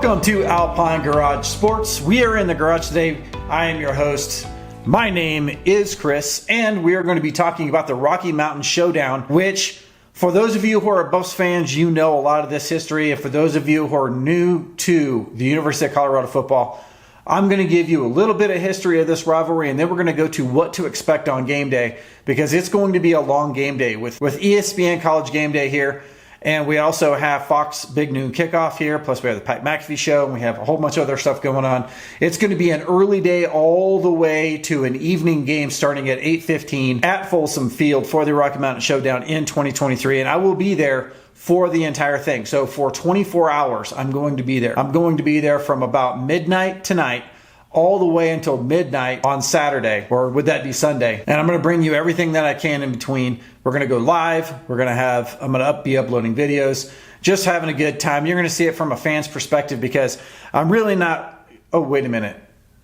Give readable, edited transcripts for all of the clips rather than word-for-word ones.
Welcome to Alpine Garage Sports. We are in the garage today. I am your host. My name is Chris, and we are going to be talking about the Rocky Mountain Showdown, which, for those of you who are Buffs fans, you know a lot of this history. And for those of you who are new to the University of Colorado football, I'm going to give you a little bit of history of this rivalry, and then we're going to go to what to expect on game day, because it's going to be a long game day with ESPN College Game Day here. And we also have Fox Big Noon Kickoff here, plus we have the Pat McAfee Show, and we have a whole bunch of other stuff going on. It's going to be an early day all the way to an evening game starting at 8:15 at Folsom Field for the Rocky Mountain Showdown in 2023. And I will be there for the entire thing. So for 24 hours, I'm going to be there. I'm going to be there from about midnight tonight all the way until midnight on Saturday, or would that be Sunday? And I'm going to bring you everything that I can in between. We're going to go live. I'm going to be uploading videos, just having a good time. You're going to see it from a fan's perspective, because I'm really not, oh, wait a minute.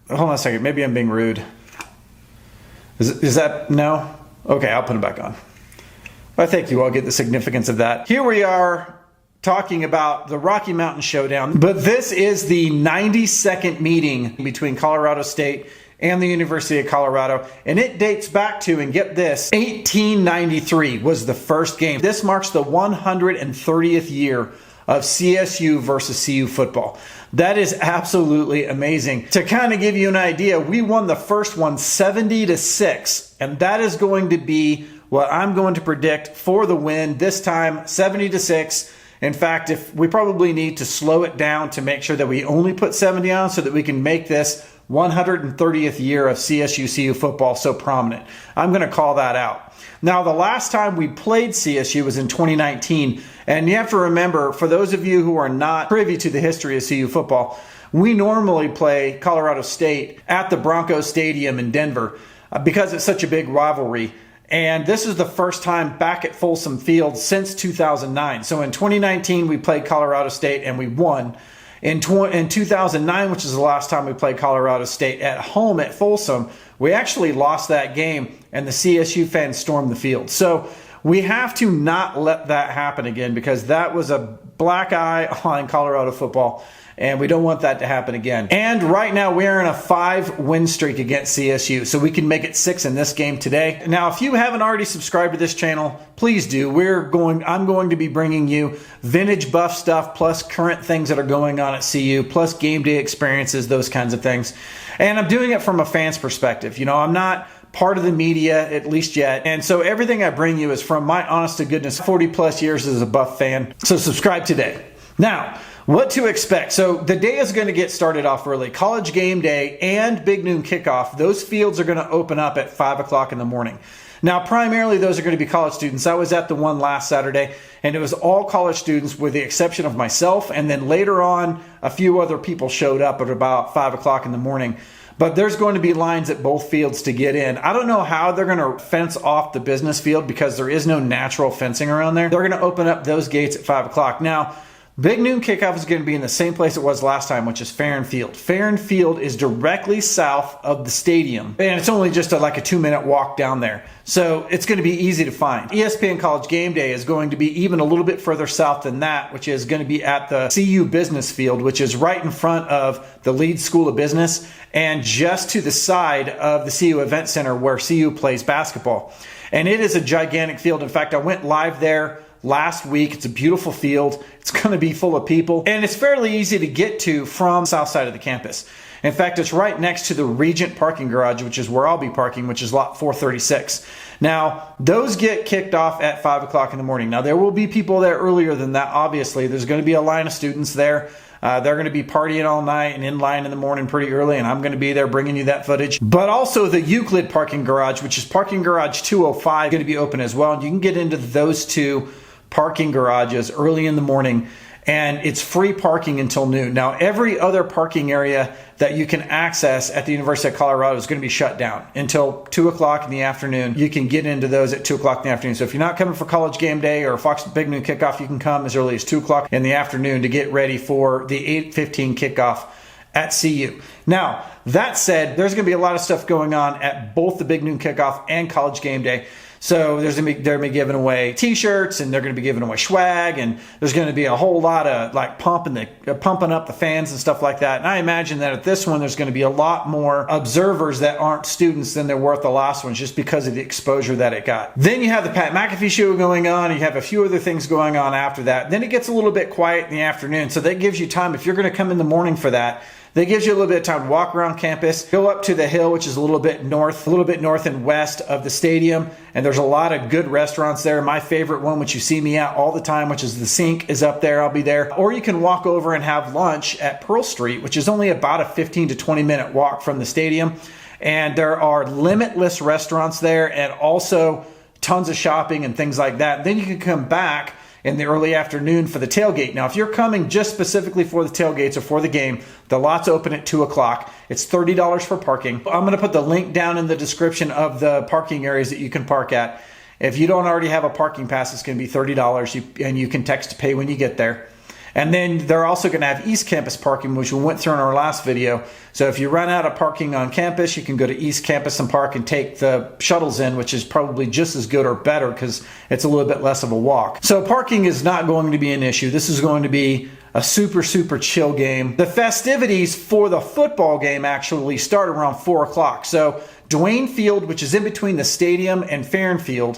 Hold on a second. Maybe I'm being rude. Is that, no? Okay, I'll put it back on. I think you all get the significance of that. Here we are, talking about the Rocky Mountain Showdown, but this is the 92nd meeting between Colorado State and the University of Colorado, and it dates back to, and get this, 1893 was the first game. This marks the 130th year of CSU versus CU football. That is absolutely amazing. To kind of give you an idea, we won the first one 70-6, and that is going to be what I'm going to predict for the win this time, 70-6. In fact, if we probably need to slow it down to make sure that we only put 70 on, so that we can make this 130th year of CSU-CU football so prominent. I'm going to call that out. Now, the last time we played CSU was in 2019. And you have to remember, for those of you who are not privy to the history of CU football, we normally play Colorado State at the Broncos Stadium in Denver because it's such a big rivalry. And this is the first time back at Folsom Field since 2009. So in 2019, we played Colorado State and we won. In 2009, which is the last time we played Colorado State at home at Folsom, we actually lost that game and the CSU fans stormed the field. So we have to not let that happen again, because that was a black eye on Colorado football, and we don't want that to happen again. And right now we're in a 5-win streak against CSU, so we can make it 6 in this game today. Now, if you haven't already subscribed to this channel, please do. I'm going to be bringing you vintage Buff stuff, plus current things that are going on at CU, plus game day experiences, those kinds of things. And I'm doing it from a fan's perspective. You know, I'm not part of the media, at least yet. And so everything I bring you is from my honest to goodness 40 plus years as a Buff fan. So subscribe today. Now, what to expect. So the day is going to get started off early. College Game Day and Big Noon Kickoff, those fields are going to open up at 5 o'clock in the morning. Now, primarily those are going to be college students. I was at the one last Saturday, and it was all college students with the exception of myself. And then later on, a few other people showed up at about 5 o'clock in the morning. But there's going to be lines at both fields to get in. I don't know how they're going to fence off the business field, because there is no natural fencing around there. They're going to open up those gates at 5 o'clock. Now, Big Noon Kickoff is going to be in the same place it was last time, which is Farron Field. Farron Field is directly south of the stadium, and it's only just like a 2-minute walk down there. So it's going to be easy to find. ESPN College Game Day is going to be even a little bit further south than that, which is going to be at the CU Business Field, which is right in front of the Leeds School of Business and just to the side of the CU Event Center where CU plays basketball. And it is a gigantic field. In fact, I went live there last week. It's a beautiful field. It's going to be full of people, and it's fairly easy to get to from the south side of the campus. In fact, it's right next to the Regent parking garage, which is where I'll be parking, which is lot 436. Now, those get kicked off at 5 o'clock in the morning. Now, there will be people there earlier than that, obviously. There's going to be a line of students there. They're going to be partying all night and in line in the morning pretty early, and I'm going to be there bringing you that footage. But also the Euclid parking garage, which is parking garage 205, is going to be open as well. And you can get into those two parking garages early in the morning, and it's free parking until noon. Now, every other parking area that you can access at the University of Colorado is going to be shut down until 2 o'clock in the afternoon. You can get into those at 2 o'clock in the afternoon. So if you're not coming for College Game Day or Fox Big Noon Kickoff, you can come as early as 2 o'clock in the afternoon to get ready for the 8:15 kickoff at CU. Now, that said, there's going to be a lot of stuff going on at both the Big Noon Kickoff and College Game Day. So they're going to be giving away t-shirts, and they're going to be giving away swag, and there's going to be a whole lot of like pumping up the fans and stuff like that. And I imagine that at this one, there's going to be a lot more observers that aren't students than there were at the last one, just because of the exposure that it got. Then you have the Pat McAfee show going on, and you have a few other things going on after that. Then it gets a little bit quiet in the afternoon. So that gives you time, if you're going to come in the morning for that, that gives you a little bit of time to walk around campus, go up to the hill, which is a little bit north and west of the stadium. And there's a lot of good restaurants there. My favorite one, which you see me at all the time, which is the Sink, is up there. I'll be there. Or you can walk over and have lunch at Pearl Street, which is only about a 15 to 20 minute walk from the stadium. And there are limitless restaurants there, and also tons of shopping and things like that. Then you can come back in the early afternoon for the tailgate. Now, if you're coming just specifically for the tailgates or for the game, the lots open at 2 o'clock. It's $30 for parking. I'm going to put the link down in the description of the parking areas that you can park at. If you don't already have a parking pass, it's going to be $30, and you can text to pay when you get there. And then they're also going to have East Campus parking, which we went through in our last video. So if you run out of parking on campus, you can go to East Campus and park and take the shuttles in, which is probably just as good or better because it's a little bit less of a walk. So parking is not going to be an issue. This is going to be a super, super chill game. The festivities for the football game actually start around 4 o'clock. So Duane Field, which is in between the stadium and Farron Field,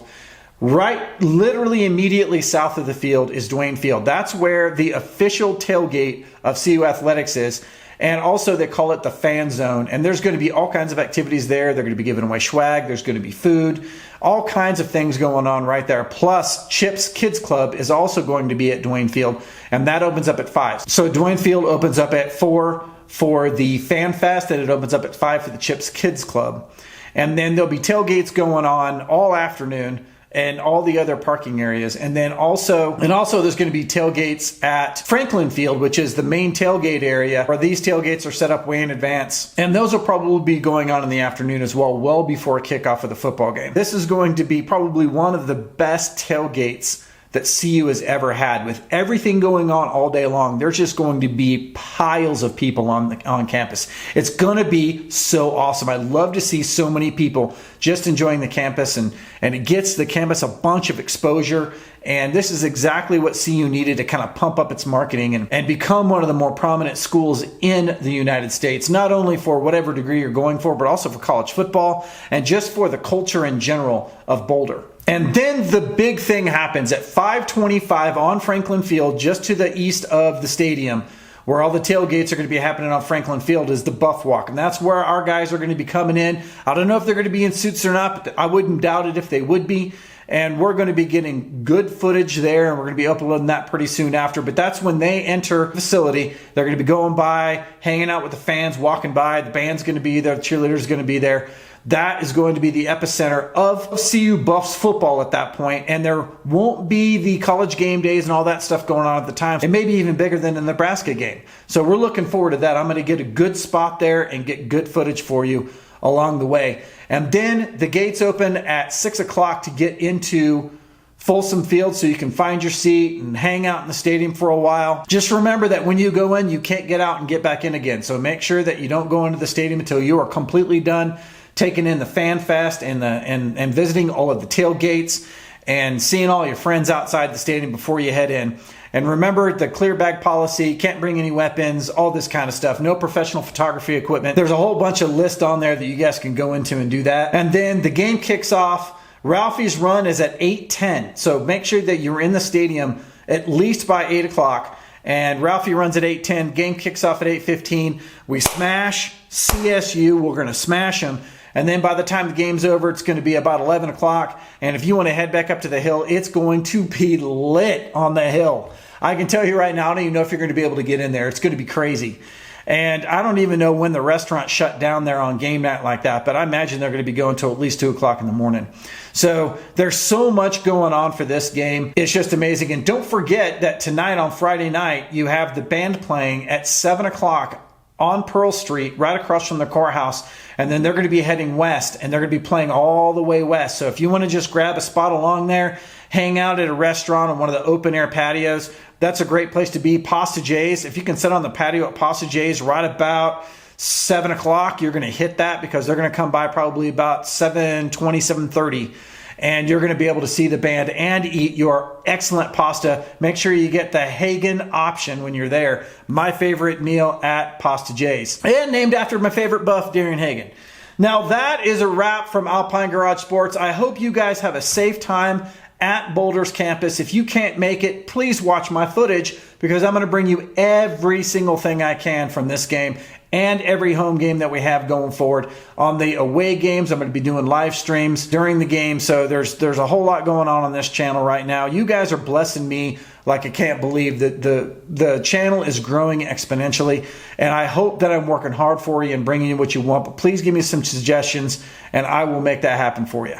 right, literally immediately south of the field is Duane Field. That's where the official tailgate of CU Athletics is. And also they call it the fan zone. And there's going to be all kinds of activities there. They're going to be giving away swag. There's going to be food, all kinds of things going on right there. Plus Chips Kids Club is also going to be at Duane Field, and that opens up at 5. So Duane Field opens up at 4 for the Fan Fest, and it opens up at 5 for the Chips Kids Club. And then there'll be tailgates going on all afternoon and all the other parking areas. And then also there's going to be tailgates at Franklin Field, which is the main tailgate area, where these tailgates are set up way in advance. And those will probably be going on in the afternoon as well before kickoff of the football game. This is going to be probably one of the best tailgates that CU has ever had. With everything going on all day long, there's just going to be piles of people on campus. It's going to be so awesome. I love to see so many people just enjoying the campus, and it gets the campus a bunch of exposure. And this is exactly what CU needed to kind of pump up its marketing and become one of the more prominent schools in the United States, not only for whatever degree you're going for, but also for college football and just for the culture in general of Boulder. And then the big thing happens at 5:25 on Franklin Field, just to the east of the stadium, where all the tailgates are going to be happening on Franklin Field, is the Buff Walk. And that's where our guys are going to be coming in. I don't know if they're going to be in suits or not, but I wouldn't doubt it if they would be. And we're going to be getting good footage there, and we're going to be uploading that pretty soon after. But that's when they enter the facility. They're going to be going by, hanging out with the fans, walking by. The band's going to be there. The cheerleaders are going to be there. That is going to be the epicenter of CU Buffs football at that point, and there won't be the college game days and all that stuff going on at the time. It may be even bigger than the Nebraska game. So we're looking forward to that. I'm going to get a good spot there and get good footage for you along the way. And then the gates open at 6 o'clock to get into Folsom Field, so you can find your seat and hang out in the stadium for a while. Just remember that when you go in, you can't get out and get back in again. So make sure that you don't go into the stadium until you are completely done taking in the Fan Fest and visiting all of the tailgates and seeing all your friends outside the stadium before you head in. And remember the clear bag policy, can't bring any weapons, all this kind of stuff. No professional photography equipment. There's a whole bunch of lists on there that you guys can go into and do that. And then the game kicks off. Ralphie's run is at 8:10. So make sure that you're in the stadium at least by 8 o'clock. And Ralphie runs at 8:10. Game kicks off at 8:15. We smash CSU. We're going to smash them. And then by the time the game's over, it's going to be about 11 o'clock. And if you want to head back up to the hill, it's going to be lit on the hill. I can tell you right now, I don't even know if you're going to be able to get in there. It's going to be crazy. And I don't even know when the restaurant shut down there on game night like that, but I imagine they're going to be going till at least 2 o'clock in the morning. So there's so much going on for this game. It's just amazing. And don't forget that tonight on Friday night, you have the band playing at 7 o'clock on Pearl Street, right across from the courthouse. And then they're going to be heading west, and they're going to be playing all the way west. So if you want to just grab a spot along there, hang out at a restaurant on one of the open air patios, that's a great place to be. Pasta J's, if you can sit on the patio at Pasta J's right about 7 o'clock, you're going to hit that because they're going to come by probably about 7:20, 7:30. and you're going to be able to see the band and eat your excellent pasta. Make sure you get the Hagen option when you're there. My favorite meal at Pasta J's, and named after my favorite buff, Darian Hagen. Now that is a wrap from Alpine Garage Sports. I hope you guys have a safe time at Boulder's campus. If you can't make it, please watch my footage, because I'm going to bring you every single thing I can from this game and every home game that we have going forward. On the away games, I'm going to be doing live streams during the game. So there's a whole lot going on this channel right now. You guys are blessing me like I can't believe that the channel is growing exponentially. And I hope that I'm working hard for you and bringing you what you want. But please give me some suggestions and I will make that happen for you.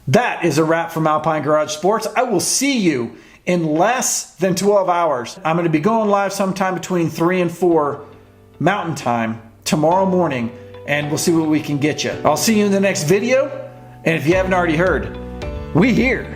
That is a wrap from Alpine Garage Sports. I will see you in less than 12 hours. I'm going to be going live sometime between 3 and 4 Mountain Time tomorrow morning, and we'll see what we can get you. I'll see you in the next video, and if you haven't already heard, we here.